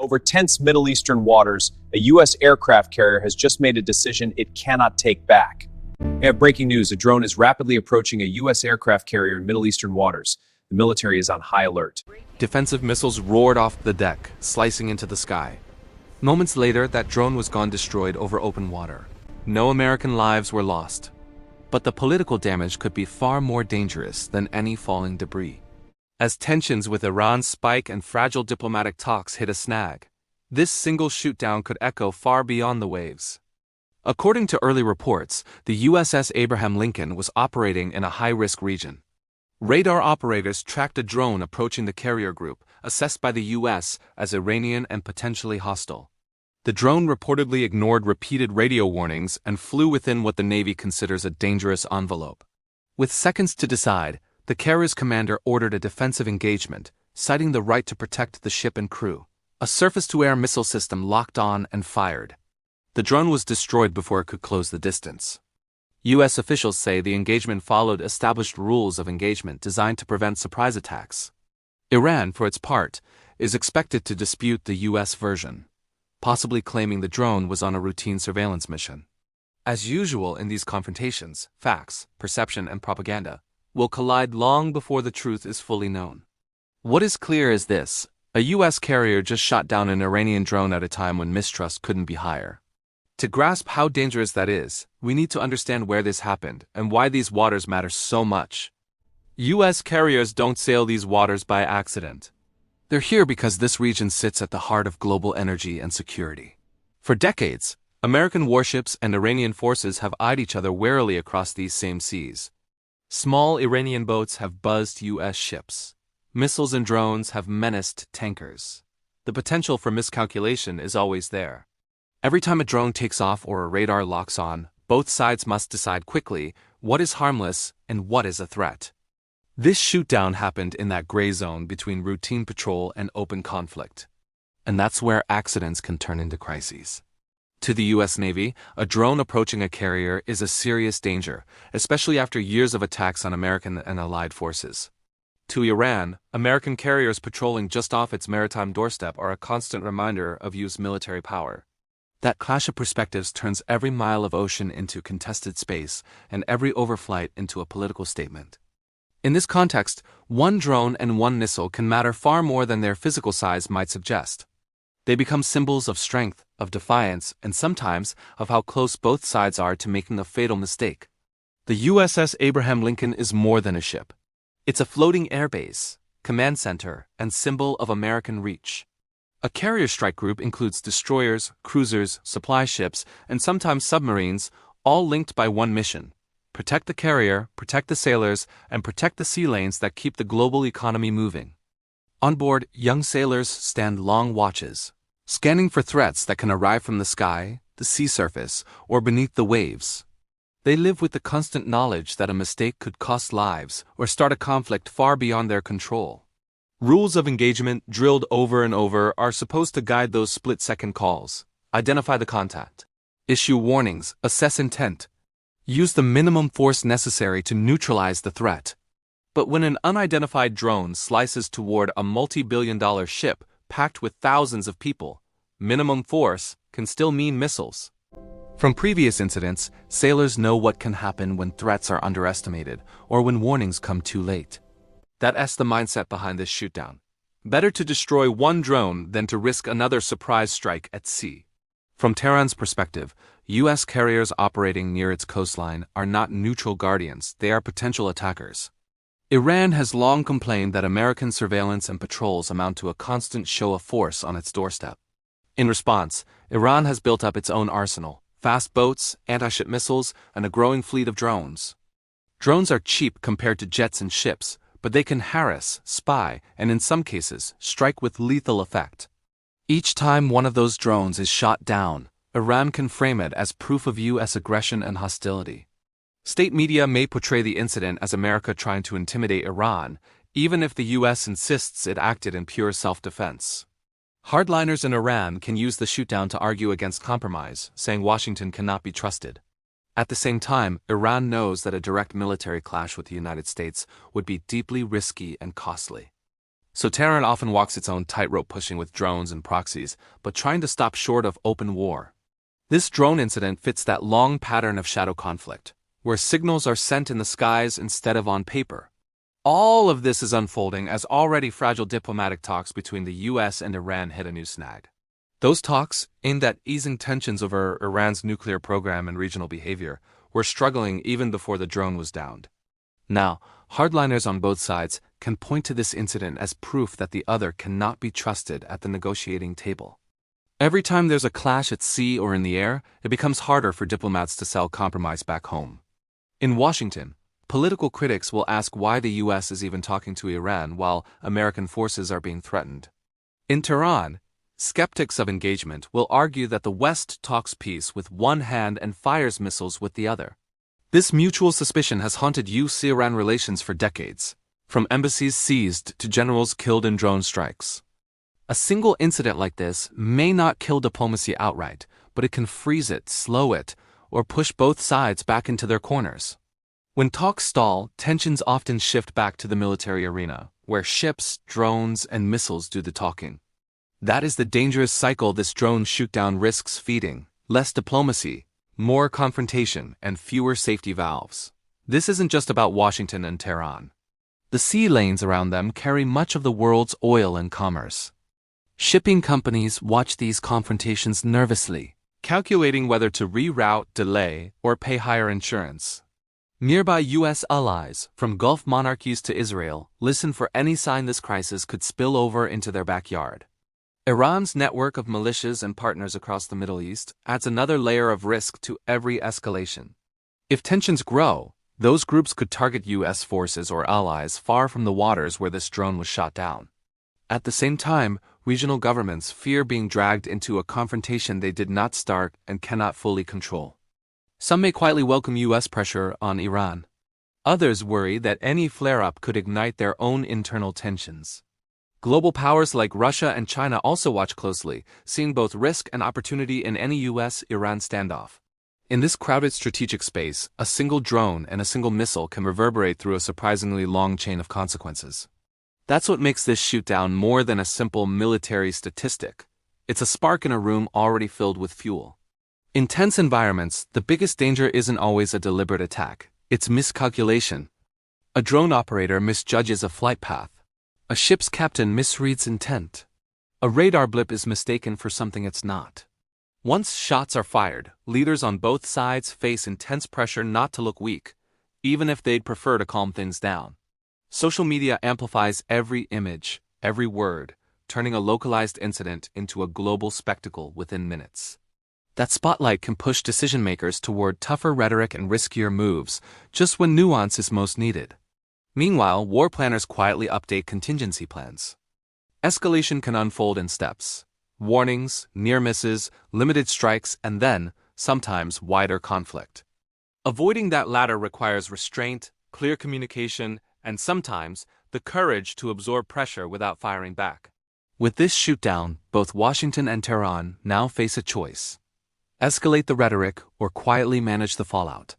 Over tense Middle Eastern waters, a U.S. aircraft carrier has just made a decision it cannot take back. We have breaking news. A drone is rapidly approaching a U.S. aircraft carrier in Middle Eastern waters. The military is on high alert. Defensive missiles roared off the deck, slicing into the sky. Moments later, that drone was gone, destroyed over open water. No American lives were lost. But the political damage could be far more dangerous than any falling debris. As tensions with Iran spike and fragile diplomatic talks hit a snag, this single shootdown could echo far beyond the waves. According to early reports, the USS Abraham Lincoln was operating in a high-risk region. Radar operators tracked a drone approaching the carrier group, assessed by the U.S. as Iranian and potentially hostile. The drone reportedly ignored repeated radio warnings and flew within what the Navy considers a dangerous envelope. With seconds to decide, the carrier's commander ordered a defensive engagement, citing the right to protect the ship and crew. A surface-to-air missile system locked on and fired. The drone was destroyed before it could close the distance. U.S. officials say the engagement followed established rules of engagement designed to prevent surprise attacks. Iran, for its part, is expected to dispute the U.S. version, possibly claiming the drone was on a routine surveillance mission. As usual in these confrontations, facts, perception, and propaganda will collide long before the truth is fully known. What is clear is this: a U.S. carrier just shot down an Iranian drone at a time when mistrust couldn't be higher. To grasp how dangerous that is, we need to understand where this happened and why these waters matter so much. U.S. carriers don't sail these waters by accident. They're here because this region sits at the heart of global energy and security. For decades, American warships and Iranian forces have eyed each other warily across these same seas. Small Iranian boats have buzzed U.S. ships. Missiles and drones have menaced tankers. The potential for miscalculation is always there. Every time a drone takes off or a radar locks on, both sides must decide quickly what is harmless and what is a threat. This shootdown happened in that gray zone between routine patrol and open conflict. And that's where accidents can turn into crises. To the U.S. Navy, a drone approaching a carrier is a serious danger, especially after years of attacks on American and allied forces. To Iran, American carriers patrolling just off its maritime doorstep are a constant reminder of U.S. military power. That clash of perspectives turns every mile of ocean into contested space and every overflight into a political statement. In this context, one drone and one missile can matter far more than their physical size might suggest. They become symbols of strength, of defiance, and sometimes of how close both sides are to making a fatal mistake. The USS Abraham Lincoln is more than a ship. It's a floating airbase, command center, and symbol of American reach. A carrier strike group includes destroyers, cruisers, supply ships, and sometimes submarines, all linked by one mission: protect the carrier, protect the sailors, and protect the sea lanes that keep the global economy moving. On board, young sailors stand long watches, scanning for threats that can arrive from the sky, the sea surface, or beneath the waves. They live with the constant knowledge that a mistake could cost lives or start a conflict far beyond their control. Rules of engagement, drilled over and over, are supposed to guide those split-second calls. Identify the contact. Issue warnings, assess intent. Use the minimum force necessary to neutralize the threat. But when an unidentified drone slices toward a multi-billion-dollar ship packed with thousands of people, minimum force can still mean missiles. From previous incidents, sailors know what can happen when threats are underestimated or when warnings come too late. That's the mindset behind this shootdown. Better to destroy one drone than to risk another surprise strike at sea. From Tehran's perspective, U.S. carriers operating near its coastline are not neutral guardians, they are potential attackers. Iran has long complained that American surveillance and patrols amount to a constant show of force on its doorstep. In response, Iran has built up its own arsenal: fast boats, anti-ship missiles, and a growing fleet of drones. Drones are cheap compared to jets and ships, but they can harass, spy, and in some cases, strike with lethal effect. Each time one of those drones is shot down, Iran can frame it as proof of U.S. aggression and hostility. State media may portray the incident as America trying to intimidate Iran, even if the U.S. insists it acted in pure self-defense. Hardliners in Iran can use the shootdown to argue against compromise, saying Washington cannot be trusted. At the same time, Iran knows that a direct military clash with the United States would be deeply risky and costly. So Tehran often walks its own tightrope, pushing with drones and proxies, but trying to stop short of open war. This drone incident fits that long pattern of shadow conflict, where signals are sent in the skies instead of on paper. All of this is unfolding as already fragile diplomatic talks between the U.S. and Iran hit a new snag. Those talks, aimed at easing tensions over Iran's nuclear program and regional behavior, were struggling even before the drone was downed. Now, hardliners on both sides can point to this incident as proof that the other cannot be trusted at the negotiating table. Every time there's a clash at sea or in the air, it becomes harder for diplomats to sell compromise back home. In Washington, political critics will ask why the U.S. is even talking to Iran while American forces are being threatened. In Tehran, skeptics of engagement will argue that the West talks peace with one hand and fires missiles with the other. This mutual suspicion has haunted U.S.-Iran relations for decades, from embassies seized to generals killed in drone strikes. A single incident like this may not kill diplomacy outright, but it can freeze it, slow it, or push both sides back into their corners. When talks stall, tensions often shift back to the military arena, where ships, drones, and missiles do the talking. That is the dangerous cycle this drone shoot-down risks feeding: less diplomacy, more confrontation, and fewer safety valves. This isn't just about Washington and Tehran. The sea lanes around them carry much of the world's oil and commerce. Shipping companies watch these confrontations nervously, calculating whether to reroute, delay, or pay higher insurance. Nearby U.S. allies, from Gulf monarchies to Israel, listen for any sign this crisis could spill over into their backyard. Iran's network of militias and partners across the Middle East adds another layer of risk to every escalation. If tensions grow, those groups could target U.S. forces or allies far from the waters where this drone was shot down. At the same time, regional governments fear being dragged into a confrontation they did not start and cannot fully control. Some may quietly welcome U.S. pressure on Iran. Others worry that any flare-up could ignite their own internal tensions. Global powers like Russia and China also watch closely, seeing both risk and opportunity in any U.S.-Iran standoff. In this crowded strategic space, a single drone and a single missile can reverberate through a surprisingly long chain of consequences. That's what makes this shoot-down more than a simple military statistic. It's a spark in a room already filled with fuel. In tense environments, the biggest danger isn't always a deliberate attack. It's miscalculation. A drone operator misjudges a flight path. A ship's captain misreads intent. A radar blip is mistaken for something it's not. Once shots are fired, leaders on both sides face intense pressure not to look weak, even if they'd prefer to calm things down. Social media amplifies every image, every word, turning a localized incident into a global spectacle within minutes. That spotlight can push decision-makers toward tougher rhetoric and riskier moves, just when nuance is most needed. Meanwhile, war planners quietly update contingency plans. Escalation can unfold in steps: warnings, near misses, limited strikes, and then, sometimes, wider conflict. Avoiding that latter requires restraint, clear communication, and sometimes, the courage to absorb pressure without firing back. With this shoot-down, both Washington and Tehran now face a choice: escalate the rhetoric or quietly manage the fallout.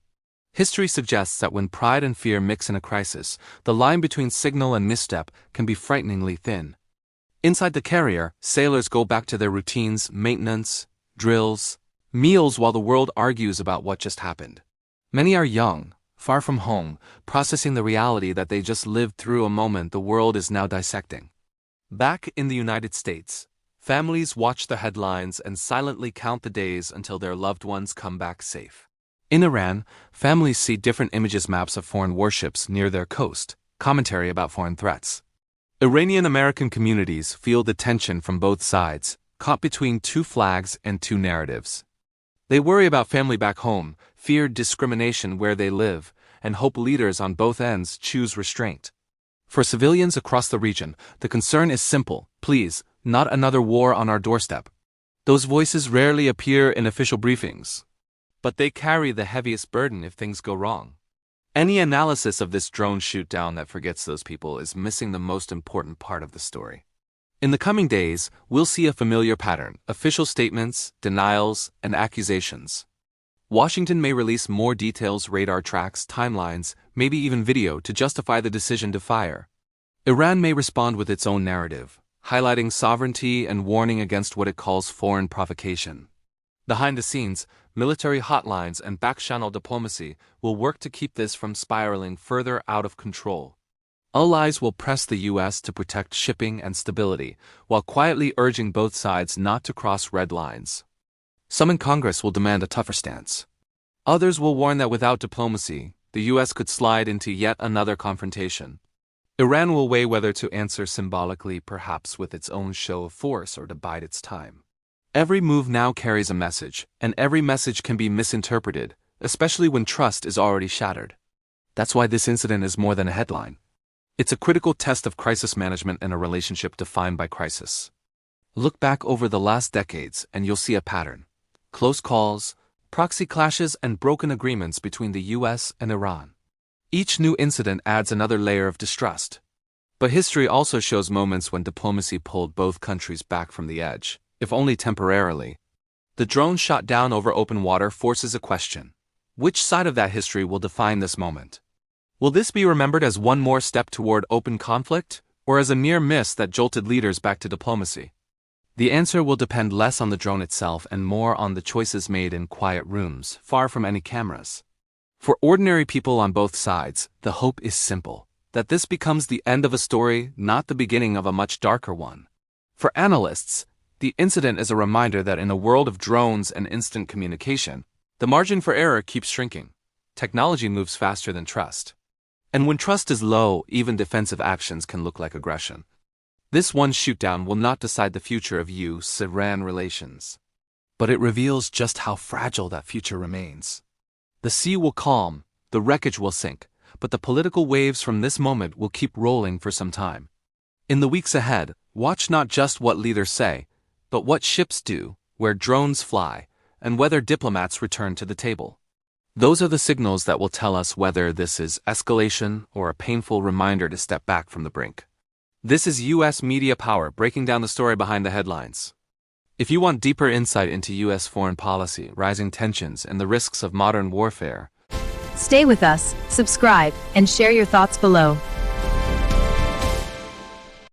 History suggests that when pride and fear mix in a crisis, the line between signal and misstep can be frighteningly thin. Inside the carrier, sailors go back to their routines: maintenance, drills, meals, while the world argues about what just happened. Many are young, far from home, processing the reality that they just lived through a moment the world is now dissecting. Back in the United States, families watch the headlines and silently count the days until their loved ones come back safe. In Iran, families see different maps of foreign warships near their coast, commentary about foreign threats. Iranian American communities feel the tension from both sides, caught between two flags and two narratives. They worry about family back home, fear discrimination where they live, and hope leaders on both ends choose restraint. For civilians across the region, the concern is simple: please, not another war on our doorstep. Those voices rarely appear in official briefings, but they carry the heaviest burden if things go wrong. Any analysis of this drone shoot-down that forgets those people is missing the most important part of the story. In the coming days, we'll see a familiar pattern: official statements, denials, and accusations. Washington may release more details, radar tracks, timelines, maybe even video to justify the decision to fire. Iran may respond with its own narrative, highlighting sovereignty and warning against what it calls foreign provocation. Behind the scenes, military hotlines and back-channel diplomacy will work to keep this from spiraling further out of control. Allies will press the U.S. to protect shipping and stability, while quietly urging both sides not to cross red lines. Some in Congress will demand a tougher stance. Others will warn that without diplomacy, the U.S. could slide into yet another confrontation. Iran will weigh whether to answer symbolically, perhaps with its own show of force, or to bide its time. Every move now carries a message, and every message can be misinterpreted, especially when trust is already shattered. That's why this incident is more than a headline. It's a critical test of crisis management in a relationship defined by crisis. Look back over the last decades and you'll see a pattern. Close calls, proxy clashes, and broken agreements between the U.S. and Iran. Each new incident adds another layer of distrust. But history also shows moments when diplomacy pulled both countries back from the edge, if only temporarily. The drone shot down over open water forces a question. Which side of that history will define this moment? Will this be remembered as one more step toward open conflict, or as a near miss that jolted leaders back to diplomacy? The answer will depend less on the drone itself and more on the choices made in quiet rooms, far from any cameras. For ordinary people on both sides, the hope is simple: that this becomes the end of a story, not the beginning of a much darker one. For analysts, the incident is a reminder that in a world of drones and instant communication, the margin for error keeps shrinking. Technology moves faster than trust. And when trust is low, even defensive actions can look like aggression. This one shootdown will not decide the future of U.S.-Iran relations. But it reveals just how fragile that future remains. The sea will calm, the wreckage will sink, but the political waves from this moment will keep rolling for some time. In the weeks ahead, watch not just what leaders say, but what ships do, where drones fly, and whether diplomats return to the table. Those are the signals that will tell us whether this is escalation or a painful reminder to step back from the brink. This is U.S. Media Power, breaking down the story behind the headlines. If you want deeper insight into U.S. foreign policy, rising tensions, and the risks of modern warfare, stay with us, subscribe, and share your thoughts below.